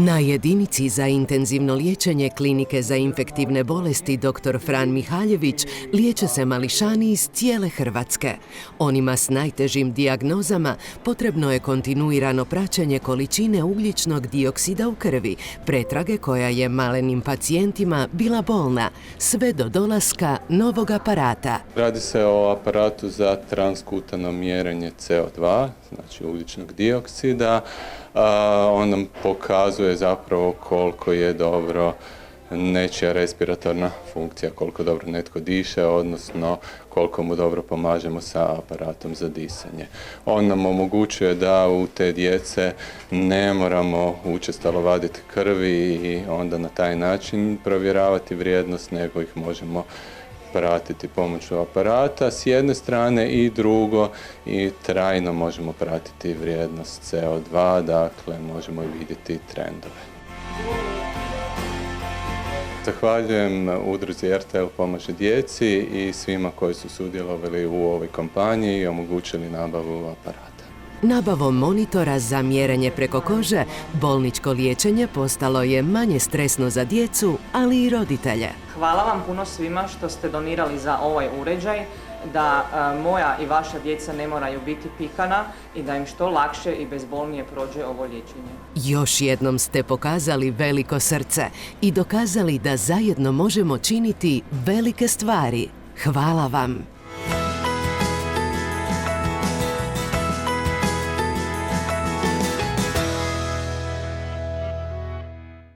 Na jedinici za intenzivno liječenje Klinike za infektivne bolesti dr. Fran Mihaljević liječe se mališani iz cijele Hrvatske. Onima s najtežim dijagnozama potrebno je kontinuirano praćenje količine ugljičnog dioksida u krvi, pretrage koja je malenim pacijentima bila bolna, sve do dolaska novog aparata. Radi se o aparatu za transkutano mjerenje CO2, znači ugljičnog dioksida. On nam pokazuje zapravo koliko je dobro nečija respiratorna funkcija, koliko dobro netko diše, odnosno koliko mu dobro pomažemo sa aparatom za disanje. On nam omogućuje da u te djece ne moramo učestalo vaditi krvi i onda na taj način provjeravati vrijednost, nego ih možemo pratiti pomoću aparata s jedne strane i drugo i trajno možemo pratiti vrijednost CO2, dakle možemo i vidjeti trendove. Zahvaljujem udruzi RTL Pomaže djeci i svima koji su sudjelovali u ovoj kampanji i omogućili nabavu aparata. Nabavom monitora za mjerenje preko kože, bolničko liječenje postalo je manje stresno za djecu, ali i roditelje. Hvala vam puno svima što ste donirali za ovaj uređaj, da moja i vaša djeca ne moraju biti pikana i da im što lakše i bezbolnije prođe ovo liječenje. Još jednom ste pokazali veliko srce i dokazali da zajedno možemo činiti velike stvari. Hvala vam!